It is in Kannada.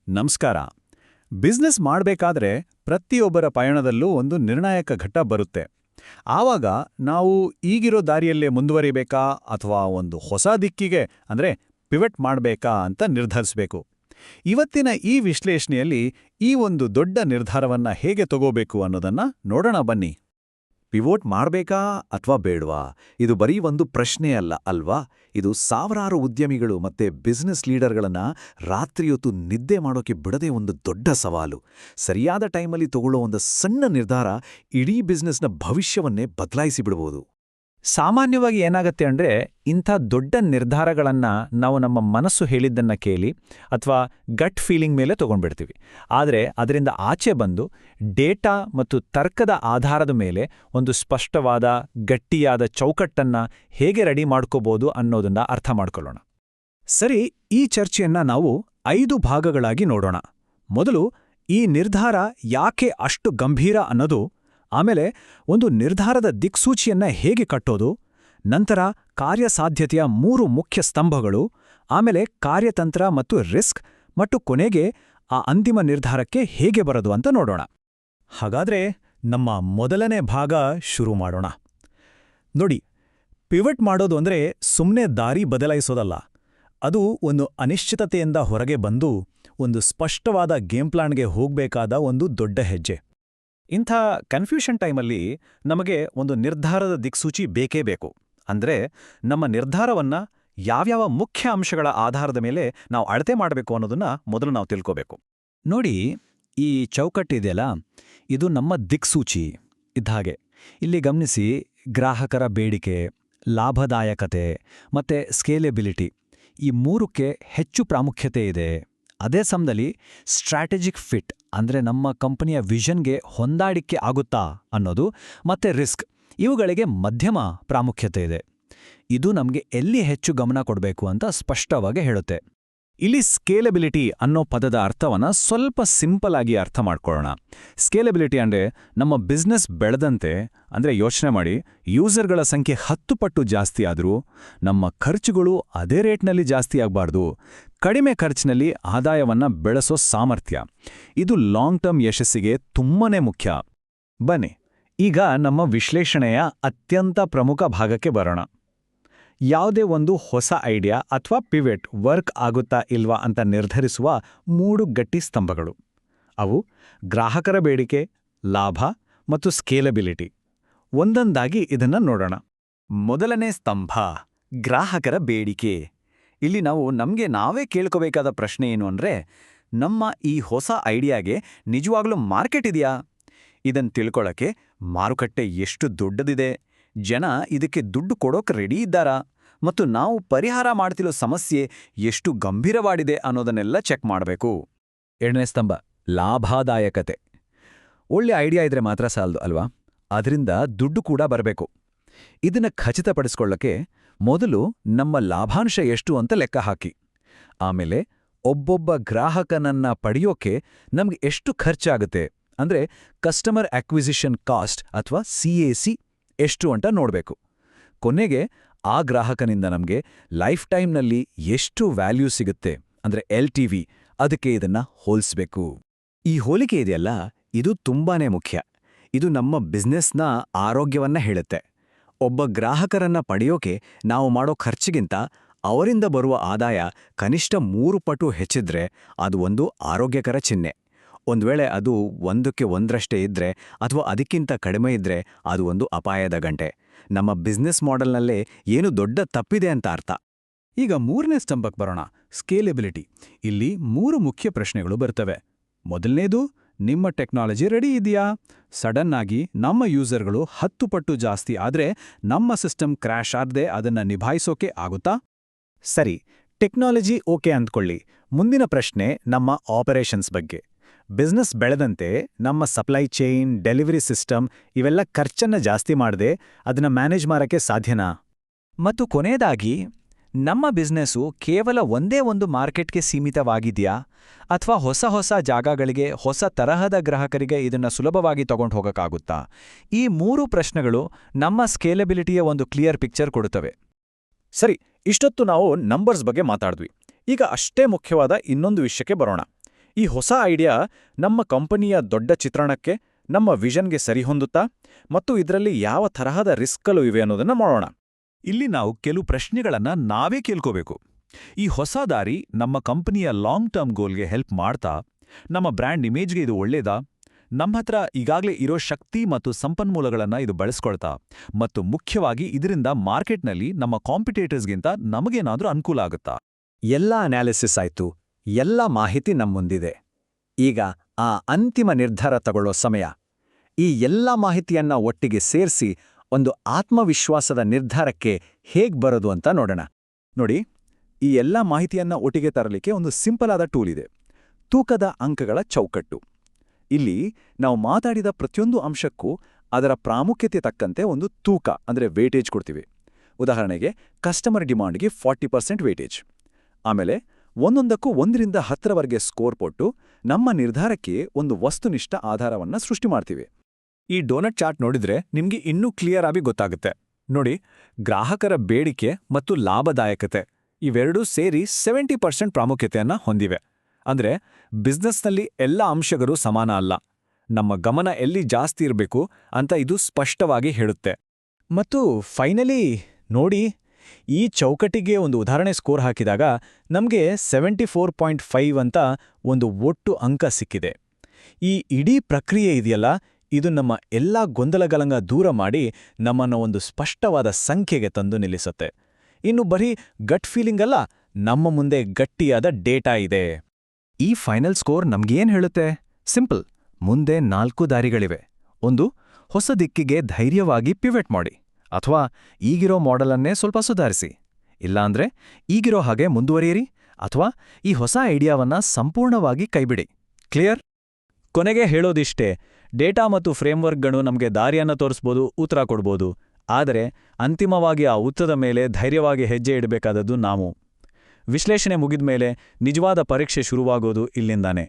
ನಮಸ್ಕಾರ. ಬಿಸ್ನೆಸ್ ಮಾಡಬೇಕಾದ್ರೆ ಪ್ರತಿಯೊಬ್ಬರ ಪಯಣದಲ್ಲೂ ಒಂದು ನಿರ್ಣಾಯಕ ಘಟ್ಟ ಬರುತ್ತೆ. ಆವಾಗ ನಾವು ಈಗಿರೋ ದಾರಿಯಲ್ಲೇ ಮುಂದುವರಿಬೇಕಾ ಅಥವಾ ಒಂದು ಹೊಸ ದಿಕ್ಕಿಗೆ ಅಂದ್ರೆ ಪಿವಟ್ ಮಾಡಬೇಕಾ ಅಂತ ನಿರ್ಧರಿಸಬೇಕು. ಇವತ್ತಿನ ಈ ವಿಶ್ಲೇಷಣೆಯಲ್ಲಿ ಈ ಒಂದು ದೊಡ್ಡ ನಿರ್ಧಾರವನ್ನ ಹೇಗೆ ತಗೋಬೇಕು ಅನ್ನೋದನ್ನ ನೋಡೋಣ ಬನ್ನಿ. ಪಿವೋಟ್ ಮಾಡ್ಬೇಕಾ ಅಥವಾ ಬೇಡ್ವಾ? ಇದು ಬರೀ ಒಂದು ಪ್ರಶ್ನೆ ಅಲ್ವಾ? ಇದು ಸಾವಿರಾರು ಉದ್ಯಮಿಗಳು ಮತ್ತೆ ಬಿಸ್ನೆಸ್ ಲೀಡರ್ಗಳನ್ನ ರಾತ್ರಿಯೊತ್ತು ನಿದ್ದೆ ಮಾಡೋಕೆ ಬಿಡದೆ ಒಂದು ದೊಡ್ಡ ಸವಾಲು. ಸರಿಯಾದ ಟೈಮಲ್ಲಿ ತಗೊಳ್ಳೋ ಒಂದು ಸಣ್ಣ ನಿರ್ಧಾರ ಇಡೀ ಬಿಸ್ನೆಸ್ನ ಭವಿಷ್ಯವನ್ನೇ ಬದಲಾಯಿಸಿ ಬಿಡಬಹುದು. ಸಾಮಾನ್ಯವಾಗಿ ಏನಾಗತ್ತೆ ಅಂದ್ರೆ ಇಂಥ ದೊಡ್ಡ ನಿರ್ಧಾರಗಳನ್ನ ನಾವು ನಮ್ಮ ಮನಸ್ಸು ಹೇಳಿದ್ದನ್ನ ಕೇಳಿ ಅಥವಾ ಗಟ್ ಫೀಲಿಂಗ್ ಮೇಲೆ ತಗೊಂಡ್ಬಿಡ್ತೀವಿ. ಆದರೆ ಅದರಿಂದ ಆಚೆ ಬಂದು ಡೇಟಾ ಮತ್ತು ತರ್ಕದ ಆಧಾರದ ಮೇಲೆ ಒಂದು ಸ್ಪಷ್ಟವಾದ ಗಟ್ಟಿಯಾದ ಚೌಕಟ್ಟನ್ನ ಹೇಗೆ ರೆಡಿ ಮಾಡ್ಕೋಬೋದು ಅನ್ನೋದನ್ನ ಅರ್ಥ ಮಾಡ್ಕೊಳ್ಳೋಣ. ಸರಿ, ಈ ಚರ್ಚೆಯನ್ನ ನಾವು 5 ಭಾಗಗಳಾಗಿ ನೋಡೋಣ. ಮೊದಲು ಈ ನಿರ್ಧಾರ ಯಾಕೆ ಅಷ್ಟು ಗಂಭೀರ ಅನ್ನೋದು, ಆಮೇಲೆ ಒಂದು ನಿರ್ಧಾರದ ದಿಕ್ಸೂಚಿಯನ್ನ ಹೇಗೆ ಕಟ್ಟೋದು, ನಂತರ ಕಾರ್ಯಸಾಧ್ಯತೆಯ 3 ಮುಖ್ಯ ಸ್ತಂಭಗಳು, ಆಮೇಲೆ ಕಾರ್ಯತಂತ್ರ ಮತ್ತು ರಿಸ್ಕ್, ಮತ್ತು ಕೊನೆಗೆ ಆ ಅಂತಿಮ ನಿರ್ಧಾರಕ್ಕೆ ಹೇಗೆ ಬರೋದು ಅಂತ ನೋಡೋಣ. ಹಾಗಾದ್ರೆ ನಮ್ಮ ಮೊದಲನೇ ಭಾಗ ಶುರು ಮಾಡೋಣ. ನೋಡಿ, ಪಿವಟ್ ಮಾಡೋದು ಅಂದ್ರೆ ಸುಮ್ಮನೆ ದಾರಿ ಬದಲಾಯಿಸೋದಲ್ಲ. ಅದು ಒಂದು ಅನಿಶ್ಚಿತತೆಯಿಂದ ಹೊರಗೆ ಬಂದು ಒಂದು ಸ್ಪಷ್ಟವಾದ ಗೇಮ್ ಪ್ಲಾನ್ಗೆ ಹೋಗ್ಬೇಕಾದ ಒಂದು ದೊಡ್ಡ ಹೆಜ್ಜೆ. ಇಂಥ ಕನ್ಫ್ಯೂಷನ್ ಟೈಮಲ್ಲಿ ನಮಗೆ ಒಂದು ನಿರ್ಧಾರದ ದಿಕ್ಸೂಚಿ ಬೇಕೇ ಬೇಕು. ಅಂದ್ರೆ ನಮ್ಮ ನಿರ್ಧಾರವನ್ನ ಯಾವ್ಯಾವ ಮುಖ್ಯ ಅಂಶಗಳ ಆಧಾರದ ಮೇಲೆ ನಾವು ಅಳತೆ ಮಾಡಬೇಕು ಅನ್ನೋದನ್ನ ಮೊದಲು ನಾವು ತಿಳ್ಕೋಬೇಕು. ನೋಡಿ, ಈ ಚೌಕಟ್ಟಿದೆಯಲ್ಲ, ಇದು ನಮ್ಮ ದಿಕ್ಸೂಚಿ ಇದ್ಹಾಗೆ. ಇಲ್ಲಿ ಗಮನಿಸಿ, ಗ್ರಾಹಕರ ಬೇಡಿಕೆ, ಲಾಭದಾಯಕತೆ ಮತ್ತೆ ಸ್ಕೇಲೆಬಿಲಿಟಿ, ಈ 3ಕ್ಕೆ ಹೆಚ್ಚು ಪ್ರಾಮುಖ್ಯತೆ ಇದೆ. ಅದೇ ಸಮಯದಲ್ಲಿ ಸ್ಟ್ರಾಟಜಿಕ್ ಫಿಟ್ ಅಂದ್ರೆ ನಮ್ಮ ಕಂಪನಿಯ ವಿಷನ್ಗೆ ಹೊಂದಾಣಿಕೆ ಆಗುತ್ತಾ ಅನ್ನೋದು, ಮತ್ತೆ ರಿಸ್ಕ್, ಇವುಗಳಿಗೆ ಮಧ್ಯಮ ಪ್ರಾಮುಖ್ಯತೆ ಇದೆ. ಇದು ನಮಗೆ ಎಲ್ಲಿ ಹೆಚ್ಚು ಗಮನ ಕೊಡಬೇಕು ಅಂತ ಸ್ಪಷ್ಟವಾಗಿ ಹೇಳುತ್ತೆ. ಇಲ್ಲಿ ಸ್ಕೇಲೆಬಿಲಿಟಿ ಅನ್ನೋ ಪದದ ಅರ್ಥವನ್ನ ಸ್ವಲ್ಪ ಸಿಂಪಲ್ ಆಗಿ ಅರ್ಥ ಮಾಡ್ಕೊಳ್ಳೋಣ. ಸ್ಕೇಲೆಬಿಲಿಟಿ ಅಂದ್ರೆ ನಮ್ಮ ಬಿಸ್ನೆಸ್ ಬೆಳೆದಂತೆ, ಅಂದ್ರೆ ಯೋಚನೆ ಮಾಡಿ, ಯೂಸರ್ಗಳ ಸಂಖ್ಯೆ 10 ಪಟ್ಟು ಜಾಸ್ತಿ ಆದರೂ ನಮ್ಮ ಖರ್ಚುಗಳು ಅದೇ ರೇಟ್ನಲ್ಲಿ ಜಾಸ್ತಿ ಆಗಬಾರ್ದು. ಕಡಿಮೆ ಖರ್ಚಿನಲ್ಲಿ ಆದಾಯವನ್ನ ಬೆಳೆಸೋ ಸಾಮರ್ಥ್ಯ, ಇದು ಲಾಂಗ್ ಟರ್ಮ್ ಯಶಸ್ಸಿಗೆ ತುಂಬಾನೇ ಮುಖ್ಯ. ಬನ್ನಿ, ಈಗ ನಮ್ಮ ವಿಶ್ಲೇಷಣೆಯ ಅತ್ಯಂತ ಪ್ರಮುಖ ಭಾಗಕ್ಕೆ ಬರೋಣ. ಯಾವುದೇ ಒಂದು ಹೊಸ ಐಡಿಯಾ ಅಥವಾ ಪಿವೆಟ್ ವರ್ಕ್ ಆಗುತ್ತಾ ಇಲ್ವಾ ಅಂತ ನಿರ್ಧರಿಸುವ 3 ಗಟ್ಟಿ ಸ್ತಂಭಗಳು. ಅವು ಗ್ರಾಹಕರ ಬೇಡಿಕೆ, ಲಾಭ ಮತ್ತು ಸ್ಕೇಲಬಿಲಿಟಿ. ಒಂದೊಂದಾಗಿ ಇದನ್ನ ನೋಡೋಣ. ಮೊದಲನೇ ಸ್ತಂಭ, ಗ್ರಾಹಕರ ಬೇಡಿಕೆ. ಇಲ್ಲಿ ನಾವು ನಮಗೆ ನಾವೇ ಕೇಳ್ಕೋಬೇಕಾದ ಪ್ರಶ್ನೆ ಏನು ಅಂದ್ರೆ, ನಮ್ಮ ಈ ಹೊಸ ಐಡಿಯಾಗೆ ನಿಜವಾಗ್ಲೂ ಮಾರ್ಕೆಟ್ ಇದೆಯಾ? ಇದನ್ನು ತಿಳ್ಕೊಳ್ಳೋಕೆ ಮಾರುಕಟ್ಟೆ ಎಷ್ಟು ದೊಡ್ಡದಿದೆ, ಜನ ಇದಕ್ಕೆ ದುಡ್ಡು ಕೊಡೋಕೆ ರೆಡಿ ಇದ್ದಾರಾ, ಮತ್ತು ನಾವು ಪರಿಹಾರ ಮಾಡ್ತಿರೋ ಸಮಸ್ಯೆ ಎಷ್ಟು ಗಂಭೀರವಾಗಿದೆ ಅನ್ನೋದನ್ನೆಲ್ಲ ಚೆಕ್ ಮಾಡಬೇಕು. ಎರಡನೇ ಸ್ತಂಭ, ಲಾಭದಾಯಕತೆ. ಒಳ್ಳೆ ಐಡಿಯಾ ಇದ್ರೆ ಮಾತ್ರ ಸಾಲದು ಅಲ್ವಾ, ಅದರಿಂದ ದುಡ್ಡು ಕೂಡ ಬರಬೇಕು. ಇದನ್ನ ಖಚಿತಪಡಿಸ್ಕೊಳ್ಳೋಕೆ ಮೊದಲು ನಮ್ಮ ಲಾಭಾಂಶ ಎಷ್ಟು ಅಂತ ಲೆಕ್ಕ ಹಾಕಿ. ಆಮೇಲೆ ಒಬ್ಬೊಬ್ಬ ಗ್ರಾಹಕನನ್ನ ಪಡೆಯೋಕೆ ನಮ್ಗೆ ಎಷ್ಟು ಖರ್ಚಾಗುತ್ತೆ, ಅಂದ್ರೆ ಕಸ್ಟಮರ್ ಅಕ್ವಿಸಿಷನ್ ಕಾಸ್ಟ್ ಅಥವಾ CAC ಎಷ್ಟು ಅಂತ ನೋಡಬೇಕು. ಕೊನೆಗೆ ಆ ಗ್ರಾಹಕನಿಂದ ನಮಗೆ ಲೈಫ್ ಟೈಮ್ನಲ್ಲಿ ಎಷ್ಟು ವ್ಯಾಲ್ಯೂ ಸಿಗುತ್ತೆ, ಅಂದ್ರೆ LTV, ಅದಕ್ಕೆ ಇದನ್ನ ಹೋಲಿಸಬೇಕು. ಈ ಹೋಲಿಕೆ ಇದೆಯಲ್ಲ, ಇದು ತುಂಬಾನೇ ಮುಖ್ಯ. ಇದು ನಮ್ಮ ಬಿಸ್ನೆಸ್ನ ಆರೋಗ್ಯವನ್ನ ಹೇಳುತ್ತೆ. ಒಬ್ಬ ಗ್ರಾಹಕರನ್ನ ಪಡೆಯೋಕೆ ನಾವು ಮಾಡೋ ಖರ್ಚಿಗಿಂತ ಅವರಿಂದ ಬರುವ ಆದಾಯ ಕನಿಷ್ಠ 3 ಪಟ್ಟು ಹೆಚ್ಚಿದ್ರೆ ಅದು ಒಂದು ಆರೋಗ್ಯಕರ ಚಿಹ್ನೆ. ಒಂದ್ವೇಳೆ ಅದು 1ಕ್ಕೆ 1ರಷ್ಟೇ ಇದ್ರೆ ಅಥವಾ ಅದಕ್ಕಿಂತ ಕಡಿಮೆ ಇದ್ರೆ ಅದು ಒಂದು ಅಪಾಯದ ಗಂಟೆ. ನಮ್ಮ ಬಿಸ್ನೆಸ್ ಮಾಡೆಲ್ನಲ್ಲೇ ಏನು ದೊಡ್ಡ ತಪ್ಪಿದೆ ಅಂತ ಅರ್ಥ. ಈಗ 3ನೇ ಸ್ತಂಭಕ್ಕೆ ಬರೋಣ, ಸ್ಕೇಲೆಬಿಲಿಟಿ. ಇಲ್ಲಿ 3 ಮುಖ್ಯ ಪ್ರಶ್ನೆಗಳು ಬರ್ತವೆ. ಮೊದಲನೇದು, ನಿಮ್ಮ ಟೆಕ್ನಾಲಜಿ ರೆಡಿ ಇದೆಯಾ? ಸಡನ್ ಆಗಿ ನಮ್ಮ ಯೂಸರ್ಗಳು 10 ಪಟ್ಟು ಜಾಸ್ತಿ ಆದ್ರೆ ನಮ್ಮ ಸಿಸ್ಟಮ್ ಕ್ರ್ಯಾಶ್ ಆದ್ರೆ ಅದನ್ನ ನಿಭಾಯಿಸೋಕೆ ಆಗುತ್ತಾ? ಸರಿ, ಟೆಕ್ನಾಲಜಿ ಓಕೆ ಅಂದ್ಕೊಳ್ಳಿ. ಮುಂದಿನ ಪ್ರಶ್ನೆ ನಮ್ಮ ಆಪರೇಷನ್ಸ್ ಬಗ್ಗೆ. ಬಿಸ್ನೆಸ್ ಬೆಳೆದಂತೆ ನಮ್ಮ ಸಪ್ಲೈ ಚೈನ್, ಡೆಲಿವರಿ ಸಿಸ್ಟಮ್ ಇವೆಲ್ಲ ಖರ್ಚನ್ನ ಜಾಸ್ತಿ ಮಾಡದೆ ಅದನ್ನ ಮ್ಯಾನೇಜ್ ಮಾಡೋಕ್ಕೆ ಸಾಧ್ಯನಾ? ಮತ್ತು ಕೊನೆಯದಾಗಿ, ನಮ್ಮ ಬಿಸ್ನೆಸ್ಸು ಕೇವಲ ಒಂದೇ ಒಂದು ಮಾರ್ಕೆಟ್ಗೆ ಸೀಮಿತವಾಗಿದೆಯಾ ಅಥವಾ ಹೊಸ ಜಾಗಗಳಿಗೆ, ಹೊಸ ತರಹದ ಗ್ರಾಹಕರಿಗೆ ಇದನ್ನ ಸುಲಭವಾಗಿ ತಗೊಂಡು ಹೋಗಕ್ಕಾಗುತ್ತಾ? ಈ 3 ಪ್ರಶ್ನೆಗಳು ನಮ್ಮ ಸ್ಕೇಲೆಬಿಲಿಟಿಯ ಒಂದು ಕ್ಲಿಯರ್ ಪಿಕ್ಚರ್ ಕೊಡುತ್ತವೆ. ಸರಿ, ಇಷ್ಟೊತ್ತು ನಾವು ನಂಬರ್ಸ್ ಬಗ್ಗೆ ಮಾತಾಡಿದ್ವಿ. ಈಗ ಅಷ್ಟೇ ಮುಖ್ಯವಾದ ಇನ್ನೊಂದು ವಿಷಯಕ್ಕೆ ಬರೋಣ. ಈ ಹೊಸ ಐಡಿಯಾ ನಮ್ಮ ಕಂಪನಿಯ ದೊಡ್ಡ ಚಿತ್ರಣಕ್ಕೆ, ನಮ್ಮ ವಿಷನ್ಗೆ ಸರಿಹೊಂದುತ್ತಾ ಮತ್ತು ಇದರಲ್ಲಿ ಯಾವ ತರಹದ ರಿಸ್ಕ್ಗಳು ಇವೆ ಅನ್ನೋದನ್ನ ಮಾಡೋಣ. ಇಲ್ಲಿ ನಾವು ಕೆಲವು ಪ್ರಶ್ನೆಗಳನ್ನ ನಾವೇ ಕೇಳ್ಕೋಬೇಕು. ಈ ಹೊಸ ದಾರಿ ನಮ್ಮ ಕಂಪನಿಯ ಲಾಂಗ್ ಟರ್ಮ್ ಗೋಲ್ಗೆ ಹೆಲ್ಪ್ ಮಾಡ್ತಾ? ನಮ್ಮ ಬ್ರ್ಯಾಂಡ್ ಇಮೇಜ್ಗೆ ಇದು ಒಳ್ಳೇದಾ? ನಮ್ಮ ಹತ್ರ ಈಗಾಗಲೇ ಇರೋ ಶಕ್ತಿ ಮತ್ತು ಸಂಪನ್ಮೂಲಗಳನ್ನ ಇದು ಬಳಸ್ಕೊಳ್ತಾ? ಮತ್ತು ಮುಖ್ಯವಾಗಿ ಇದರಿಂದ ಮಾರ್ಕೆಟ್ನಲ್ಲಿ ನಮ್ಮ ಕಾಂಪಿಟೇಟರ್ಸ್ಗಿಂತ ನಮಗೇನಾದ್ರೂ ಅನುಕೂಲ ಆಗುತ್ತಾ? ಎಲ್ಲ ಅನಾಲಿಸಿಸ್ ಆಯ್ತು, ಎಲ್ಲ ಮಾಹಿತಿ ನಮ್ಮುಂದಿದೆ. ಈಗ ಆ ಅಂತಿಮ ನಿರ್ಧಾರ ತಗೊಳ್ಳೋ ಸಮಯ. ಈ ಎಲ್ಲ ಮಾಹಿತಿಯನ್ನ ಒಟ್ಟಿಗೆ ಸೇರಿಸಿ ಒಂದು ಆತ್ಮವಿಶ್ವಾಸದ ನಿರ್ಧಾರಕ್ಕೆ ಹೇಗ್ ಬರೋದು ಅಂತ ನೋಡೋಣ. ನೋಡಿ, ಈ ಎಲ್ಲ ಮಾಹಿತಿಯನ್ನ ಒಟ್ಟಿಗೆ ತರಲಿಕ್ಕೆ ಒಂದು ಸಿಂಪಲ್ ಆದ ಟೂಲ್ ಇದೆ: ತೂಕದ ಅಂಕಗಳ ಚೌಕಟ್ಟು. ಇಲ್ಲಿ ನಾವು ಮಾತಾಡಿದ ಪ್ರತಿಯೊಂದು ಅಂಶಕ್ಕೂ ಅದರ ಪ್ರಾಮುಖ್ಯತೆ ತಕ್ಕಂತೆ ಒಂದು ತೂಕ ಅಂದ್ರೆ ವೇಟೇಜ್ ಕೊಡ್ತೀವಿ. ಉದಾಹರಣೆಗೆ, ಕಸ್ಟಮರ್ ಡಿಮಾಂಡ್ಗೆ 40% ವೇಟೇಜ್. ಆಮೇಲೆ ಒಂದೊಂದಕ್ಕೂ 1ರಿಂದ 10ರವರೆಗೆ ಸ್ಕೋರ್ ಕೊಟ್ಟು ನಮ್ಮ ನಿರ್ಧಾರಕ್ಕೆ ಒಂದು ವಸ್ತುನಿಷ್ಠ ಆಧಾರವನ್ನ ಸೃಷ್ಟಿ ಮಾಡ್ತೀವಿ. ಈ ಡೋನಟ್ ಚಾರ್ಟ್ ನೋಡಿದ್ರೆ ನಿಮ್ಗೆ ಇನ್ನೂ ಕ್ಲಿಯರ್ ಆಗಿ ಗೊತ್ತಾಗುತ್ತೆ. ನೋಡಿ, ಗ್ರಾಹಕರ ಬೇಡಿಕೆ ಮತ್ತು ಲಾಭದಾಯಕತೆ ಇವೆರಡೂ ಸೇರಿ 70% ಪ್ರಾಮುಖ್ಯತೆಯನ್ನ ಹೊಂದಿವೆ. ಅಂದ್ರೆ ಬಿಸ್ನೆಸ್ನಲ್ಲಿ ಎಲ್ಲ ಅಂಶಗಳು ಸಮಾನ ಅಲ್ಲ, ನಮ್ಮ ಗಮನ ಎಲ್ಲಿ ಜಾಸ್ತಿ ಇರಬೇಕು ಅಂತ ಇದು ಸ್ಪಷ್ಟವಾಗಿ ಹೇಳುತ್ತೆ. ಮತ್ತು ಫೈನಲಿ ನೋಡಿ, ಈ ಚೌಕಟ್ಟಿಗೆ ಒಂದು ಉದಾಹರಣೆ ಸ್ಕೋರ್ ಹಾಕಿದಾಗ ನಮಗೆ 74.5 ಅಂತ ಒಂದು ಒಟ್ಟು ಅಂಕ ಸಿಕ್ಕಿದೆ. ಈ ಇಡೀ ಪ್ರಕ್ರಿಯೆ ಇದೆಯಲ್ಲ, ಇದು ನಮ್ಮ ಎಲ್ಲ ಗೊಂದಲಗಳನ್ನ ದೂರ ಮಾಡಿ ನಮ್ಮನ್ನು ಒಂದು ಸ್ಪಷ್ಟವಾದ ಸಂಖ್ಯೆಗೆ ತಂದು ನಿಲ್ಲಿಸುತ್ತೆ. ಇನ್ನು ಬರೀ ಗಟ್ ಫೀಲಿಂಗ್ ಅಲ್ಲ, ನಮ್ಮ ಮುಂದೆ ಗಟ್ಟಿಯಾದ ಡೇಟಾ ಇದೆ. ಈ ಫೈನಲ್ ಸ್ಕೋರ್ ನಮ್ಗೇನ್ ಹೇಳುತ್ತೆ? ಸಿಂಪಲ್. ಮುಂದೆ 4 ದಾರಿಗಳಿವೆ. ಒಂದು, ಹೊಸ ದಿಕ್ಕಿಗೆ ಧೈರ್ಯವಾಗಿ ಪಿವೆಟ್ ಮಾಡಿ, ಅಥವಾ ಈಗಿರೋ ಮಾಡೆಲನ್ನೇ ಸ್ವಲ್ಪ ಸುಧಾರಿಸಿ. ಇಲ್ಲಾಂದ್ರೆ ಈಗಿರೋ ಹಾಗೆ ಮುಂದುವರಿಯಿರಿ, ಅಥವಾ ಈ ಹೊಸ ಐಡಿಯಾವನ್ನ ಸಂಪೂರ್ಣವಾಗಿ ಕೈಬಿಡಿ. ಕ್ಲಿಯರ್? ಕೊನೆಗೆ ಹೇಳೋದಿಷ್ಟೇ, ಡೇಟಾ ಮತ್ತು ಫ್ರೇಮ್ವರ್ಕ್ಗಳು ನಮಗೆ ದಾರಿಯನ್ನ ತೋರಿಸ್ಬೋದು, ಉತ್ತರ ಕೊಡ್ಬೋದು. ಆದರೆ ಅಂತಿಮವಾಗಿ ಆ ಉತ್ತರದ ಮೇಲೆ ಧೈರ್ಯವಾಗಿ ಹೆಜ್ಜೆ ಇಡಬೇಕಾದದ್ದು ನಾವು. ವಿಶ್ಲೇಷಣೆ ಮುಗಿದ್ಮೇಲೆ ನಿಜವಾದ ಪರೀಕ್ಷೆ ಶುರುವಾಗೋದು ಇಲ್ಲಿಂದಾನೆ.